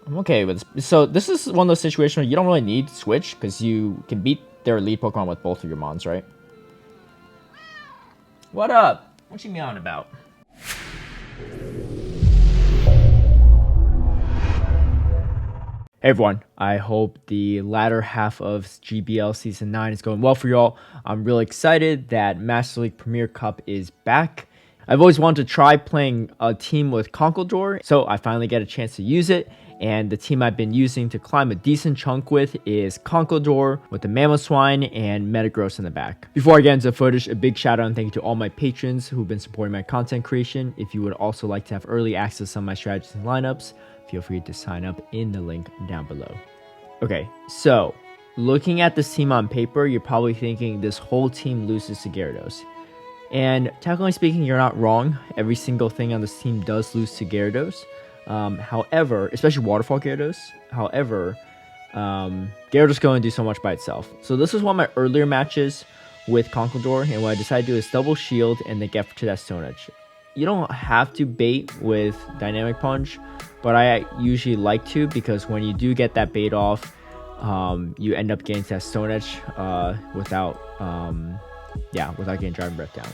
I'm okay with this. So this is one of those situations where you don't really need to switch because you can beat their lead Pokemon with both of your Mons, right? What up? What you meowing about? Hey everyone, I hope the latter half of GBL Season 9 is going well for y'all. I'm really excited that Master League Premier Cup is back. I've always wanted to try playing a team with Conkeldurr, so I finally get a chance to use it. And the team I've been using to climb a decent chunk with is Conkeldurr with the Mamoswine and Metagross in the back. Before I get into the footage, a big shout out and thank you to all my patrons who've been supporting my content creation. If you would also like to have early access to some of my strategies and lineups, feel free to sign up in the link down below. Okay, so looking at this team on paper, you're probably thinking this whole team loses to Gyarados. And technically speaking, you're not wrong. Every single thing on this team does lose to Gyarados. However, especially Waterfall Gyarados. However, Gyarados going to do so much by itself. So this was one of my earlier matches with Conkeldurr, and what I decided to do is double shield and then get to that Stone Edge. You don't have to bait with Dynamic Punch, but I usually like to, because when you do get that bait off, you end up getting to that Stone Edge without getting Dragon Breath down.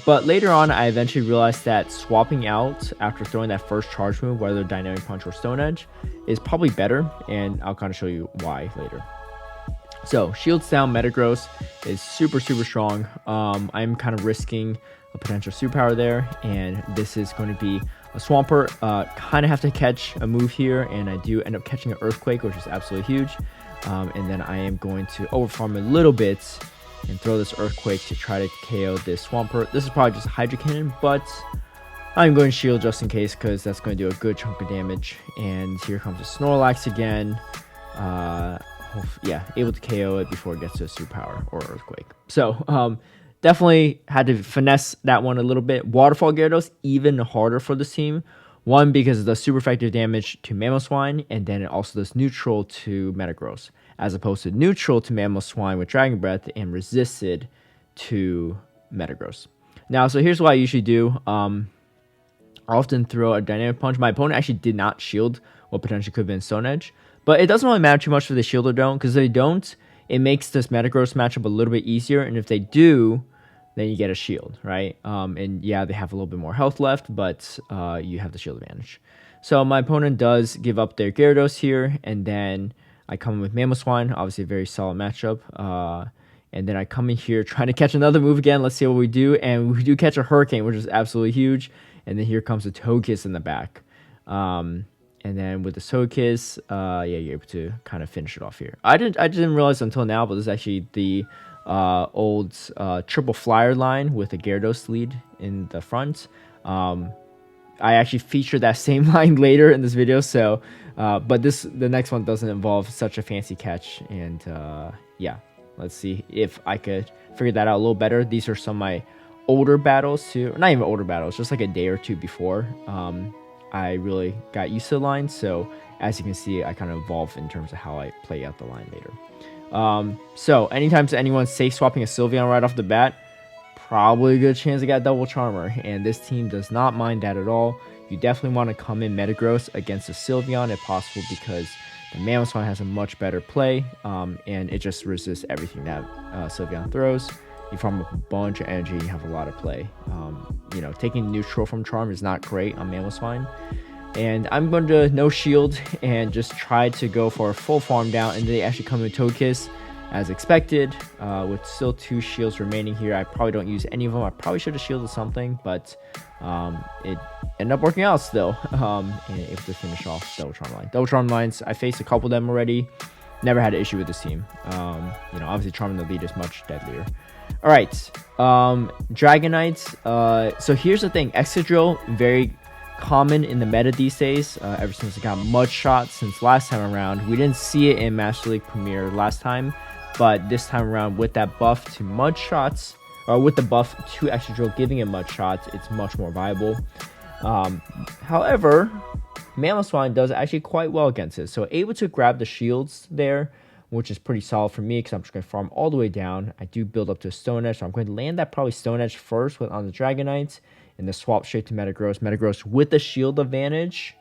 But later on, I eventually realized that swapping out after throwing that first charge move, whether Dynamic Punch or Stone Edge, is probably better, and I'll kind of show you why later. So, Shields down Metagross is super strong. I'm kind of risking a potential superpower there, and this is going to be a Swampert. Kind of have to catch a move here, and I do end up catching an Earthquake, which is absolutely huge. And then I am going to overfarm a little bit and throw this Earthquake to try to KO this Swampert. This is probably just a Hydro Cannon, but I'm going to shield just in case, because that's going to do a good chunk of damage. And here comes a Snorlax again. Able to KO it before it gets to a superpower or Earthquake. So definitely had to finesse that one a little bit. Waterfall Gyarados even harder for this team. One, because of the super effective damage to Mamoswine, and then it also does neutral to Metagross, as opposed to neutral to Mamoswine with Dragon Breath and resisted to Metagross. Now, so here's what I usually do. I often throw a Dynamic Punch. My opponent actually did not shield what potentially could have been Stone Edge, but it doesn't really matter too much if they shield or don't, because if they don't, it makes this Metagross matchup a little bit easier, and if they do, then you get a shield, right? And yeah, they have a little bit more health left, but you have the shield advantage. So my opponent does give up their Gyarados here, and then I come in with Mamoswine, obviously a very solid matchup. And then I come in here trying to catch another move again. Let's see what we do. And we do catch a Hurricane, which is absolutely huge. And then here comes a Togekiss in the back. And then with the Togekiss, you're able to kind of finish it off here. I didn't realize until now, but this is actually the old triple flyer line with a Gyarados lead in the front. I actually featured that same line later in this video, so but the next one doesn't involve such a fancy catch. And let's see if I could figure that out a little better. These are some of my older battles too, not even older battles, just like a day or two before. I really got used to the line, so as you can see, I kind of evolve in terms of how I play out the line later. So anytime anyone's safe swapping a Sylveon right off the bat, probably a good chance to get double Charmer, and this team does not mind that at all. You definitely want to come in Metagross against a Sylveon if possible, because the Mamoswine has a much better play, and it just resists everything that Sylveon throws. You farm up a bunch of energy, you have a lot of play. Taking neutral from Charm is not great on Mamoswine. And I'm going to no shield and just try to go for a full farm down, and they actually come with Togekiss as expected, with still 2 shields remaining here. I probably don't use any of them. I probably should have shielded something, but it ended up working out still, and able to finish off Double Charm line. Double Charm lines, I faced a couple of them already. Never had an issue with this team. Obviously Charming the lead is much deadlier. All right, Dragonite. So here's the thing, Excadrill, very common in the meta these days, ever since it got Mud Shot since last time around. We didn't see it in Master League Premier last time, but this time around with that buff to Mud Shots, or with the buff to Excadrill giving it Mud Shots, it's much more viable. However, Mamoswine does actually quite well against it, so able to grab the shields there, which is pretty solid for me, because I'm just going to farm all the way down. I do build up to a Stone Edge, so I'm going to land that probably Stone Edge first on the Dragonite, and the swap straight to Metagross. Metagross with the shield advantage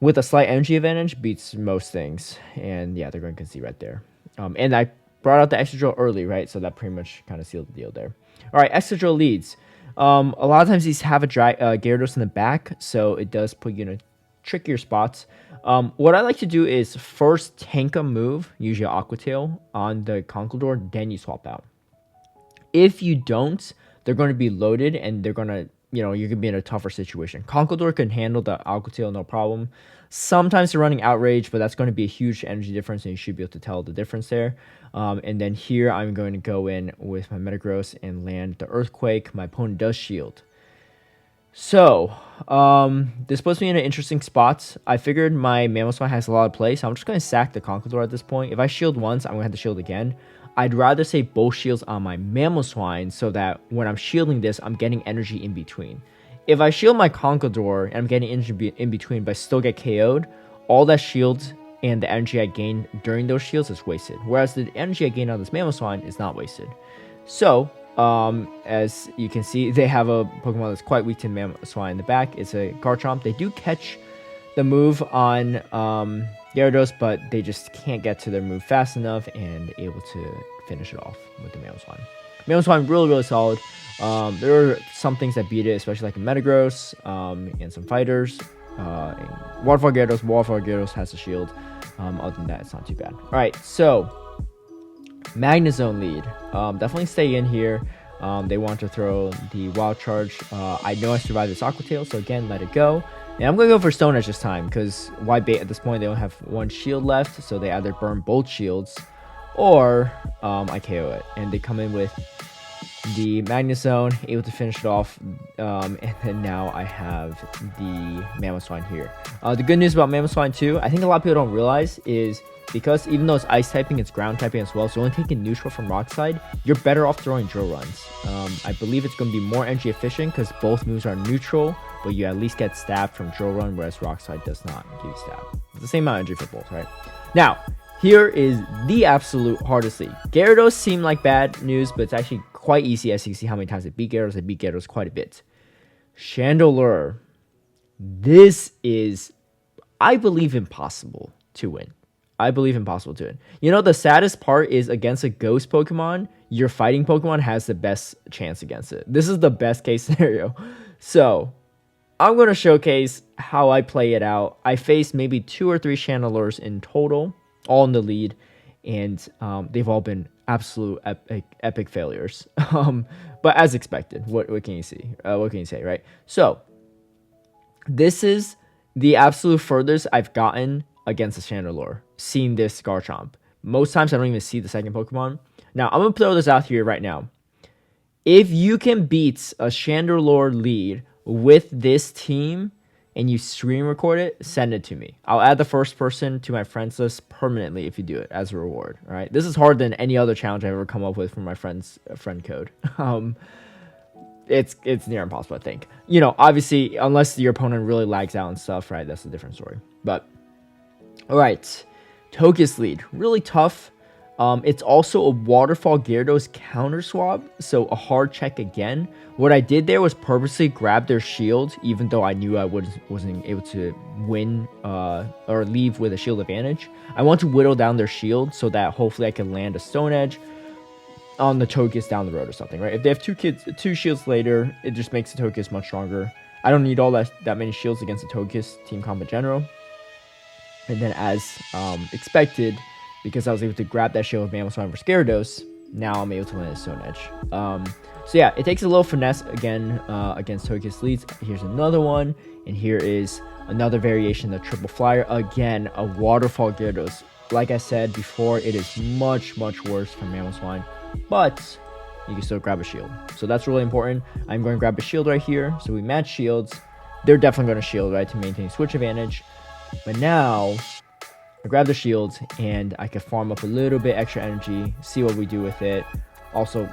with a slight energy advantage, beats most things. And yeah, they're going to concede right there. And I brought out the Excadrill early, right? So that pretty much kind of sealed the deal there. All right, Excadrill leads. A lot of times these have a Gyarados in the back, so it does put you in a trickier spots. What I like to do is first tank a move, usually Aqua Tail, on the Conkeldurr, then you swap out. If you don't, they're going to be loaded, and they're going to, you know, you're going to be in a tougher situation. Conkeldurr can handle the Aqua Tail, no problem. Sometimes they're running Outrage, but that's going to be a huge energy difference, and you should be able to tell the difference there. And then here, I'm going to go in with my Metagross and land the Earthquake. My opponent does shield. So, this puts me in an interesting spot. I figured my Mamoswine has a lot of play, so I'm just going to sack the Conkeldurr at this point. If I shield once, I'm going to have to shield again. I'd rather save both shields on my Mamoswine so that when I'm shielding this, I'm getting energy in between. If I shield my Conkeldurr and I'm getting energy in between but still get KO'd, all that shield and the energy I gain during those shields is wasted. Whereas the energy I gain on this Mamoswine is not wasted. So, as you can see, they have a Pokemon that's quite weak to Mamoswine in the back. It's a Garchomp. They do catch the move on Gyarados, but they just can't get to their move fast enough and able to finish it off with the Mamoswine. Mamoswine really, really solid. There are some things that beat it, especially like a Metagross and some fighters. Waterfall Gyarados has a shield. Other than that, it's not too bad. All right, so Magnezone lead. Definitely stay in here. They want to throw the Wild Charge. I know I survived this Aqua Tail, so again, let it go. And I'm going to go for Stone Edge this time, because why bait at this point? They only have one shield left, so they either burn both shields, or I KO it. And they come in with the Magnezone, able to finish it off, and then now I have the Mamoswine here. The good news about Mamoswine too, I think a lot of people don't realize, is because even though it's ice typing, it's ground typing as well, so only taking neutral from rock side, you're better off throwing drill runs. I believe it's going to be more energy efficient because both moves are neutral, but you at least get stab from drill run, whereas rock side does not give you stab. It's the same amount of energy for both, right? Now, here is the absolute hardest league. Gyarados seemed like bad news, but it's actually quite easy, as you can see how many times I beat Gyarados. I beat Gyarados quite a bit. Chandelure. This is, I believe, impossible to win. I believe impossible to win. You know, the saddest part is against a ghost Pokemon, your fighting Pokemon has the best chance against it. This is the best case scenario. So, I'm going to showcase how I play it out. I faced maybe 2 or 3 Chandelures in total, all in the lead, and they've all been absolute epic failures. But as expected, what can you see? What can you say, right? So, this is the absolute furthest I've gotten against a Chandelure, seeing this Garchomp. Most times I don't even see the second Pokemon. Now, I'm going to throw this out here right now. If you can beat a Chandelure lead with this team and you screen record it, send it to me. I'll add the first person to my friends list permanently if you do it as a reward. All right, this is harder than any other challenge I've ever come up with for my friend code. It's near impossible, I think. You know, obviously, unless your opponent really lags out and stuff, right? That's a different story. But all right, Togekiss lead, really tough. It's also a Waterfall Gyarados counter swap, so a hard check again. What I did there was purposely grab their shield, even though I knew I wasn't able to win or leave with a shield advantage. I want to whittle down their shield so that hopefully I can land a Stone Edge on the Togekiss down the road or something, right? If they have two shields later, it just makes the Togekiss much stronger. I don't need all that many shields against the Togekiss team comp in general. And then as expected, because I was able to grab that shield with Mamoswine versus Gyarados, now I'm able to land a Stone Edge. So yeah, it takes a little finesse again against Togekiss leads. Here's another one, and here is another variation of Triple Flyer. Again, a Waterfall Gyarados. Like I said before, it is much, much worse for Mamoswine, but you can still grab a shield. So that's really important. I'm going to grab a shield right here. So we match shields. They're definitely going to shield, right, to maintain switch advantage. But now I grab the shield and I can farm up a little bit extra energy, see what we do with it. Also,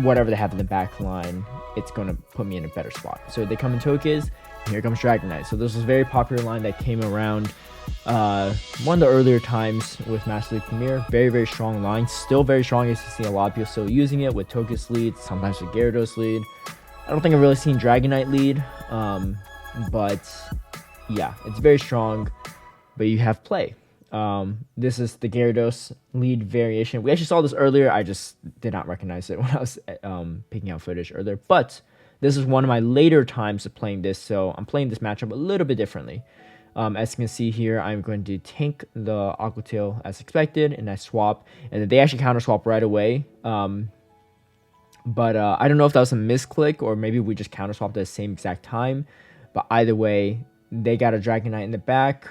whatever they have in the back line, it's going to put me in a better spot. So they come in Togekiss, and here comes Dragonite. So this was a very popular line that came around one of the earlier times with Master League Premier. Very, very strong line. Still very strong. You see a lot of people still using it with Togekiss lead, sometimes with Gyarados lead. I don't think I've really seen Dragonite lead, but yeah, it's very strong. but you have play. This is the Gyarados lead variation. We actually saw this earlier. I just did not recognize it when I was picking out footage earlier. But this is one of my later times of playing this, so I'm playing this matchup a little bit differently. As you can see here, I'm going to tank the Aqua Tail as expected, and I swap, and they actually counter swap right away. But I don't know if that was a misclick or maybe we just counter swapped at the same exact time. But either way, they got a Dragonite in the back,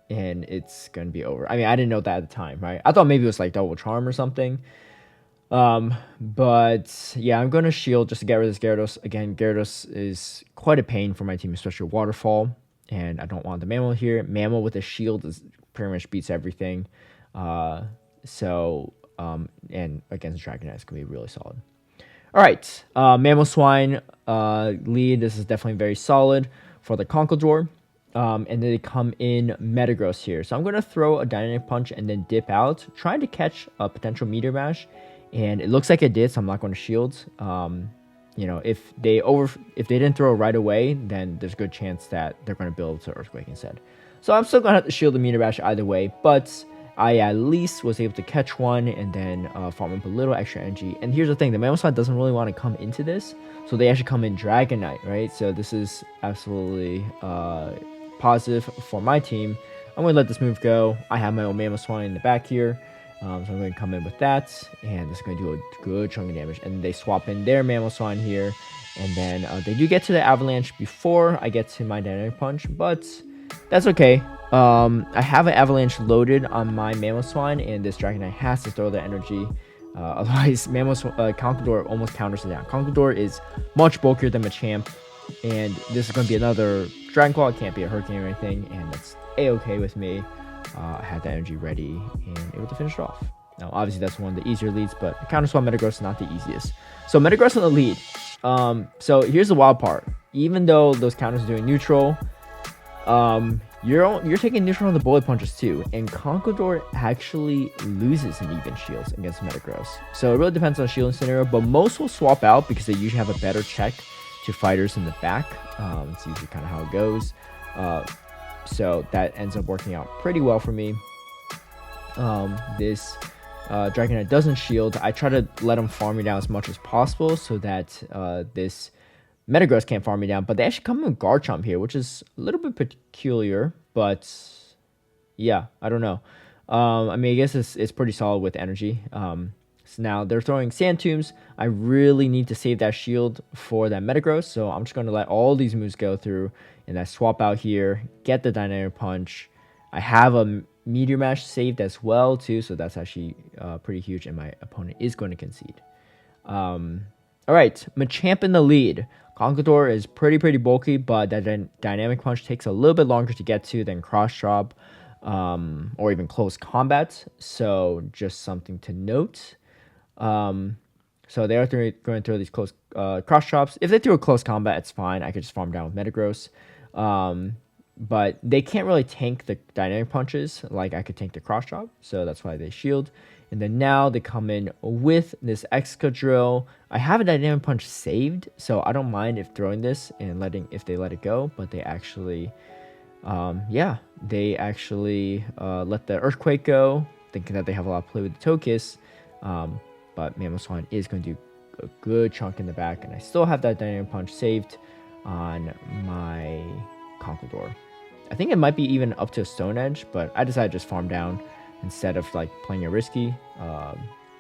and it's going to be over. I mean, I didn't know that at the time, right? I thought maybe it was like double charm or something. But yeah, I'm going to shield just to get rid of this Gyarados. Again, Gyarados is quite a pain for my team, especially Waterfall. And I don't want the Mammal here. Mammal with a shield is pretty much beats everything. And against Dragonite, it's going to be really solid. All right, Mamoswine lead. This is definitely very solid for the Conkeldurr. And then they come in Metagross here. So I'm going to throw a Dynamic Punch and then dip out, trying to catch a potential Meteor Mash. And it looks like it did, so I'm not going to shield. You know, if they didn't throw it right away, then there's a good chance that they're going to build to Earthquake instead. So I'm still going to have to shield the Meteor Mash either way, but I at least was able to catch one and then farm up a little extra energy. And here's the thing, the Mamoswine doesn't really want to come into this, so they actually come in Dragonite, right? So this is absolutely positive for my team. I'm going to let this move go. I have my own Mamoswine in the back here. So I'm going to come in with that, and this is going to do a good chunk of damage. And they swap in their Mamoswine here, and then they do get to the Avalanche before I get to my Dynamic Punch, but that's okay. I have an Avalanche loaded on my Mamoswine, and this Dragonite has to throw the energy. Otherwise, Conkeldurr almost counters it down. Conkeldurr is much bulkier than Machamp, and this is going to be another Dragon Claw. It can't be a Hurricane or anything, and that's a-okay with me. I had that energy ready and able to finish it off. Now, obviously, that's one of the easier leads, but Counter Swap Metagross is not the easiest. So, Metagross on the lead. So, here's the wild part. Even though those counters are doing neutral, you're taking neutral on the Bullet Punches too. And Conkeldurr actually loses in even shields against Metagross. So, it really depends on the shielding scenario, but most will swap out because they usually have a better check to fighters in the back. It's usually kind of how it goes. So that ends up working out pretty well for me. This Dragonite doesn't shield. I try to let him farm me down as much as possible so that this Metagross can't farm me down. But they actually come in with Garchomp here, which is a little bit peculiar. But yeah, I don't know. I mean, I guess it's pretty solid with energy. So now they're throwing Sand Tombs. I really need to save that shield for that Metagross, so I'm just going to let all these moves go through, and I swap out here, get the Dynamic Punch. I have a Meteor Mash saved as well, too, so that's actually pretty huge, and my opponent is going to concede. All right, Machamp in the lead. Conkeldurr is pretty bulky, but that Dynamic Punch takes a little bit longer to get to than Cross Drop or even Close Combat, so just something to note. So they are going to throw these close cross chops. If they throw a close combat, it's fine. I could just farm down with Metagross. But they can't really tank the Dynamic Punches like I could tank the cross chop. So that's why they shield. And then now they come in with this Excadrill. I have a Dynamic Punch saved, so I don't mind if throwing this and if they let it go. But they actually, let the Earthquake go, thinking that they have a lot of play with the Togekiss. But Mamoswine is going to do a good chunk in the back, and I still have that Dynamic Punch saved on my Conkeldurr. I think it might be even up to a Stone Edge, but I decided to just farm down instead of like playing it risky.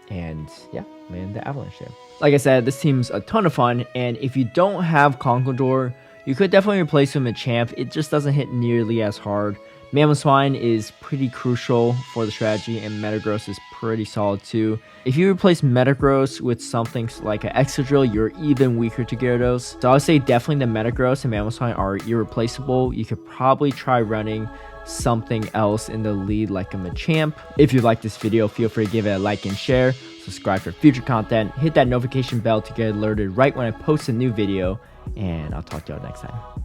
And yeah, land the Avalanche there. Like I said, this team's a ton of fun, and if you don't have Conkeldurr, you could definitely replace him with Champ. It just doesn't hit nearly as hard. Mamoswine is pretty crucial for the strategy, and Metagross is pretty solid too. If you replace Metagross with something like an Excadrill, you're even weaker to Gyarados. So I would say definitely the Metagross and Mamoswine are irreplaceable. You could probably try running something else in the lead like a Machamp. If you like this video, feel free to give it a like and share. Subscribe for future content. Hit that notification bell to get alerted right when I post a new video. And I'll talk to y'all next time.